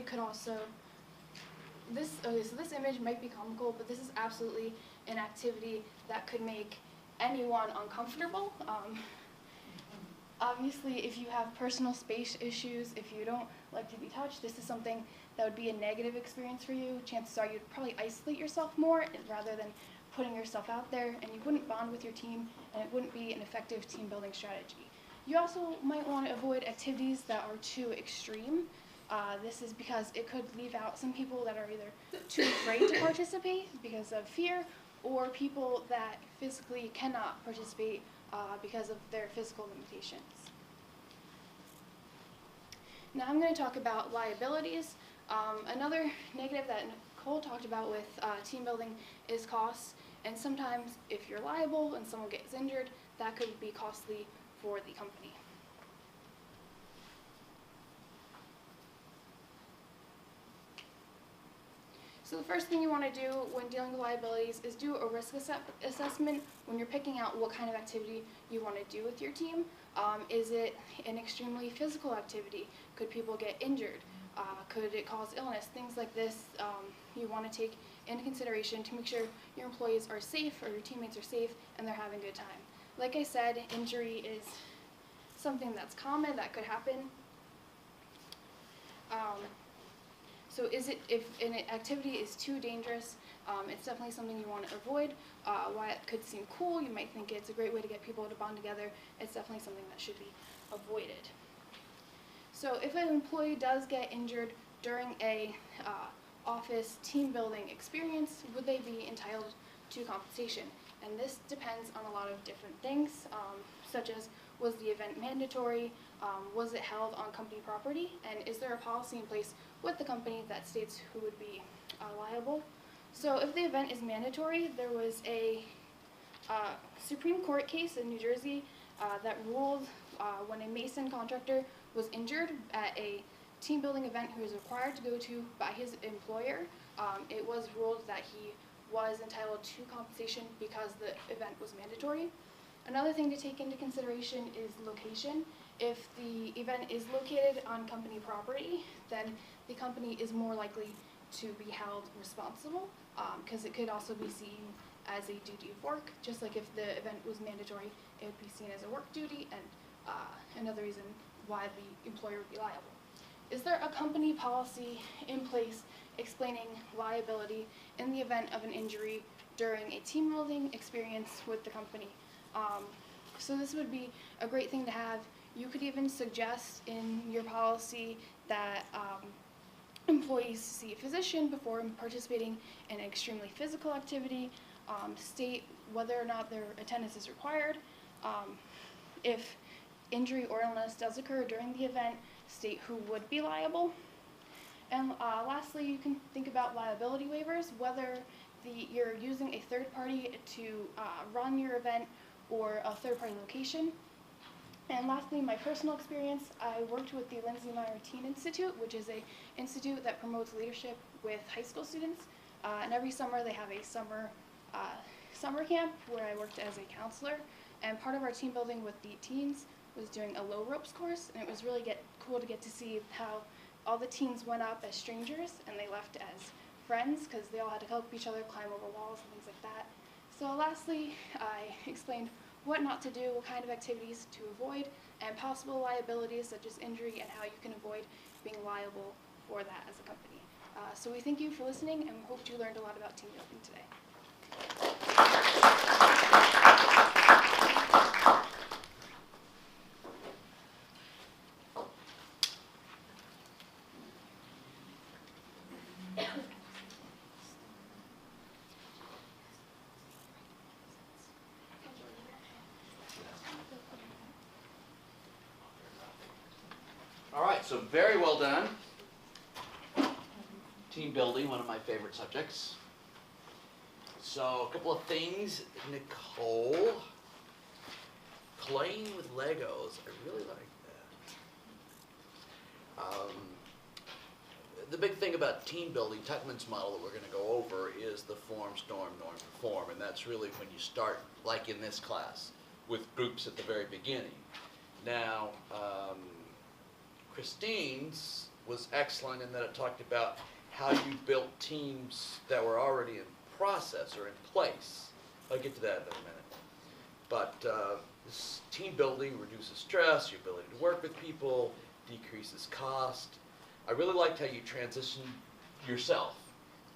it could also, so this image might be comical, but this is absolutely an activity that could make anyone uncomfortable. Obviously, if you have personal space issues, if you don't like to be touched, this is something that would be a negative experience for you. Chances are you'd probably isolate yourself more rather than putting yourself out there, and you wouldn't bond with your team, and it wouldn't be an effective team building strategy. You also might want to avoid activities that are too extreme. This is because it could leave out some people that are either too afraid to participate because of fear, or people that physically cannot participate because of their physical limitations. Now I'm going to talk about liabilities. Another negative that Nicole talked about with team building is costs, and sometimes if you're liable and someone gets injured, that could be costly for the company. So the first thing you want to do when dealing with liabilities is do a risk assessment when you're picking out what kind of activity you want to do with your team. Is it an extremely physical activity? Could people get injured? Could it cause illness? Things like this you want to take into consideration to make sure your employees are safe or your teammates are safe and they're having a good time. Like I said, injury is something that's common that could happen. So if an activity is too dangerous, it's definitely something you want to avoid. While it could seem cool, you might think it's a great way to get people to bond together, it's definitely something that should be avoided. So if an employee does get injured during a office team building experience, would they be entitled to compensation? And this depends on a lot of different things, such as, was the event mandatory? Was it held on company property? And is there a policy in place with the company that states who would be liable? So if the event is mandatory, there was a Supreme Court case in New Jersey that ruled when a mason contractor was injured at a team building event he was required to go to by his employer, it was ruled that he was entitled to compensation because the event was mandatory. Another thing to take into consideration is location. If the event is located on company property, then the company is more likely to be held responsible because it could also be seen as a duty of work. Just like if the event was mandatory, it would be seen as a work duty, and another reason why the employer would be liable. Is there a company policy in place explaining liability in the event of an injury during a team building experience with the company? So this would be a great thing to have. You could even suggest in your policy that employees see a physician before participating in an extremely physical activity, state whether or not their attendance is required. If injury or illness does occur during the event, state who would be liable. And lastly, you can think about liability waivers, whether you're using a third party to run your event or a third party location. And lastly, my personal experience, I worked with the Lindsay Meyer Teen Institute, which is an institute that promotes leadership with high school students. And every summer they have a summer camp where I worked as a counselor. And part of our team building with the teens was doing a low ropes course, and it was really cool to get to see how all the teens went up as strangers and they left as friends because they all had to help each other climb over walls and things like that. So lastly, I explained what not to do, what kind of activities to avoid, and possible liabilities such as injury and how you can avoid being liable for that as a company. So we thank you for listening, and we hope you learned a lot about team building today. All right, so very well done. Team building, one of my favorite subjects. So a couple of things, Nicole. Playing with Legos, I really like that. The big thing about team building, Tuckman's model that we're going to go over, is the form, storm, norm, perform, and that's really when you start, like in this class, with groups at the very beginning. Now, Christine's was excellent in that it talked about how you built teams that were already in process or in place. I'll get to that in a minute. But this team building reduces stress, your ability to work with people, decreases cost. I really liked how you transitioned yourself.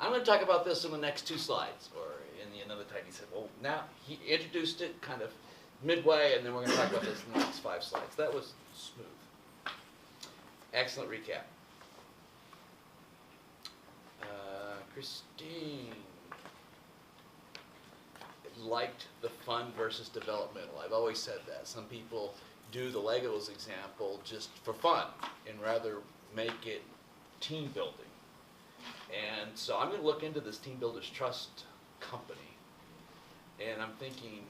I'm going to talk about this in the next 2 slides, or in another time. He said, well, now he introduced it kind of midway, and then we're going to talk about this in the next 5 slides. That was smooth. Excellent recap. Christine liked the fun versus developmental. I've always said that. Some people do the Legos example just for fun and rather make it team building. And so I'm going to look into this Team Builders Trust company. And I'm thinking,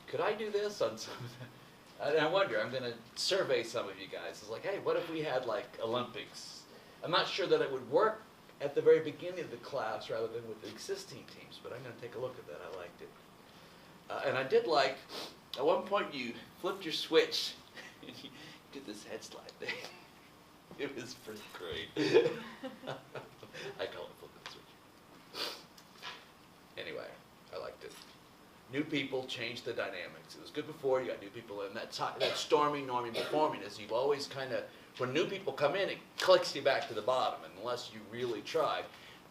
could I do this on some of the, and I wonder, I'm going to survey some of you guys. It's like, hey, what if we had like Olympics? I'm not sure that it would work at the very beginning of the class rather than with the existing teams, but I'm going to take a look at that. I liked it. And I did like, at one point you flipped your switch and you did this head slide thing. It was pretty great. I call it flipping the switch. Anyway, I liked it. New people change the dynamics. It was good before, you got new people in. That storming, norming, performing is you've always kind of, when new people come in, it clicks you back to the bottom unless you really try.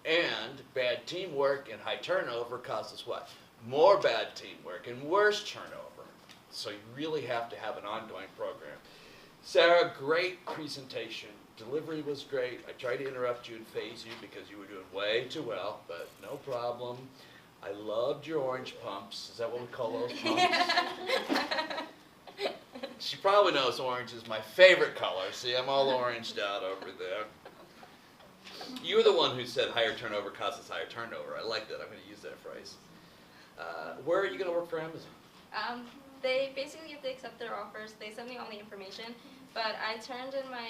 And bad teamwork and high turnover causes what? More bad teamwork and worse turnover. So you really have to have an ongoing program. Sarah, great presentation. Delivery was great. I tried to interrupt you and phase you because you were doing way too well, but no problem. I loved your orange pumps. Is that what we call those pumps? She probably knows orange is my favorite color. See, I'm all oranged out over there. You were the one who said higher turnover causes higher turnover. I like that. I'm going to use that phrase. Where are you going to work for Amazon? They basically have to accept their offers. They send me all the information, but I turned in my,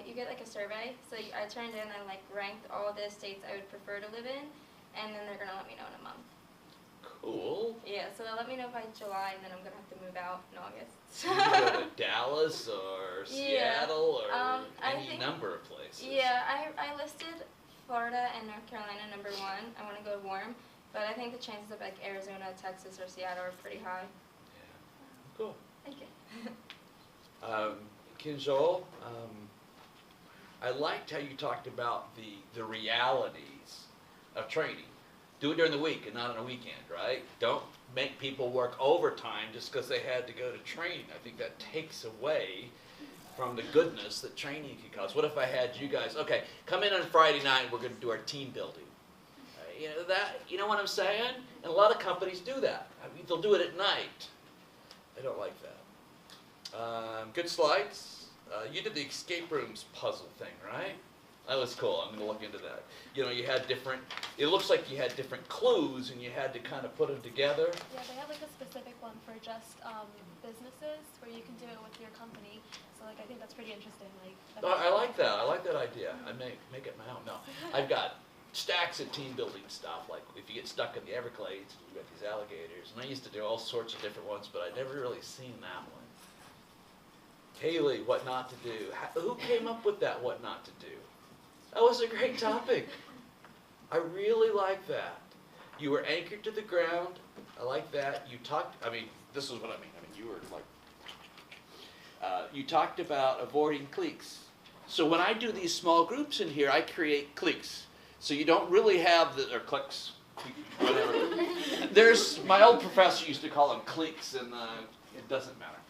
you get like a survey, so I turned in and like ranked all the states I would prefer to live in, and then they're going to let me know in a month. Cool. Yeah, so they'll let me know by July, and then I'm going to have to move out in August. You go to Dallas or Seattle or any number of places. Yeah, I listed Florida and North Carolina #1. I want to go warm, but I think the chances of like Arizona, Texas, or Seattle are pretty high. Yeah. Cool. Thank you. Kinjol, I liked how you talked about the realities of training. Do it during the week and not on a weekend, right? Don't make people work overtime just because they had to go to training. I think that takes away from the goodness that training can cause. What if I had you guys, okay, come in on Friday night, we're going to do our team building. You know what I'm saying? And a lot of companies do that. I mean, they'll do it at night. I don't like that. Good slides. You did the escape rooms puzzle thing, right? That was cool. I'm going to look into that. You know, you had different, it looks like you had different clues and you had to kind of put them together. Yeah, they have like a specific one for just businesses where you can do it with your company. So like I think that's pretty interesting. Like I like that. I like that idea. I may make it my own. No, I've got stacks of team building stuff. Like if you get stuck in the Everglades, you've got these alligators. And I used to do all sorts of different ones, but I'd never really seen that one. Haley, what not to do. Who came up with that what not to do? That was a great topic. I really like that. You were anchored to the ground. I like that. You talked, I mean, this is what I mean. I mean, you were like, you talked about avoiding cliques. So when I do these small groups in here, I create cliques. So you don't really have the, or cliques, whatever. There's, my old professor used to call them cliques, and it doesn't matter.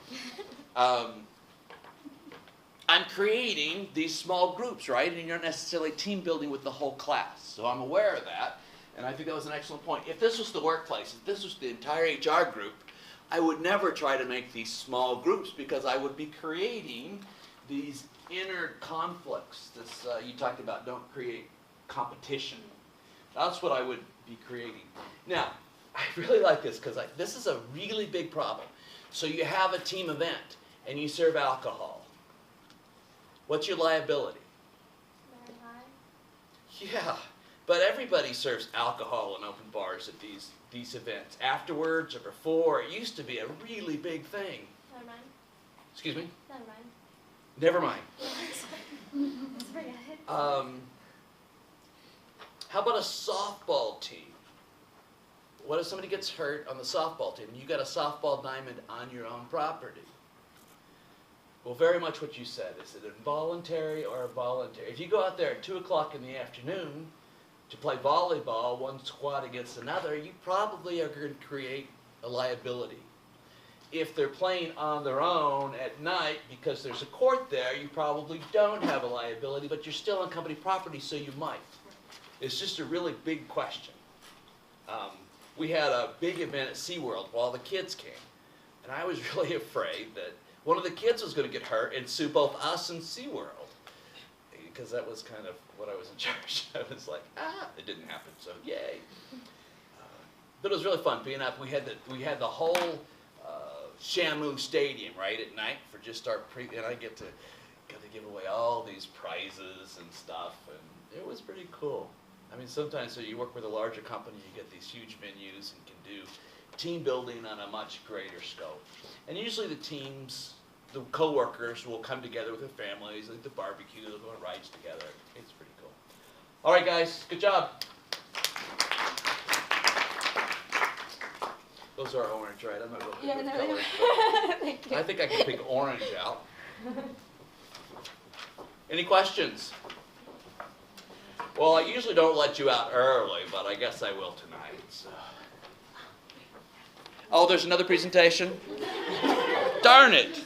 I'm creating these small groups, right? And you're not necessarily team building with the whole class. So I'm aware of that, and I think that was an excellent point. If this was the workplace, if this was the entire HR group, I would never try to make these small groups because I would be creating these inner conflicts. This you talked about, don't create competition. That's what I would be creating. Now, I really like this because this is a really big problem. So you have a team event and you serve alcohol. What's your liability? Very high. Yeah, but everybody serves alcohol in open bars at these events. Afterwards or before, it used to be a really big thing. Never mind. Excuse me? Never mind. Never mind. How about a softball team? What if somebody gets hurt on the softball team? You got a softball diamond on your own property. Well, very much what you said. Is it involuntary or voluntary? If you go out there at 2 o'clock in the afternoon to play volleyball, one squad against another, you probably are going to create a liability. If they're playing on their own at night because there's a court there, you probably don't have a liability, but you're still on company property, so you might. It's just a really big question. We had a big event at SeaWorld while the kids came, and I was really afraid that one of the kids was going to get hurt and sue both us and SeaWorld, because that was kind of what I was in charge. I was like, it didn't happen, so yay. But it was really fun being up. We had the whole Shamu Stadium right at night for just our and I got to give away all these prizes and stuff, and it was pretty cool. I mean, sometimes so you work with a larger company, you get these huge venues and can do team building on a much greater scope. And usually the teams, the co-workers will come together with their families, like the barbecue, they'll go on rides together. It's pretty cool. All right, guys, good job. Those are orange, right? I'm not real good with colors. Thank you. I think I can pick orange out. Any questions? Well, I usually don't let you out early, but I guess I will tonight. So. Oh, there's another presentation? Darn it!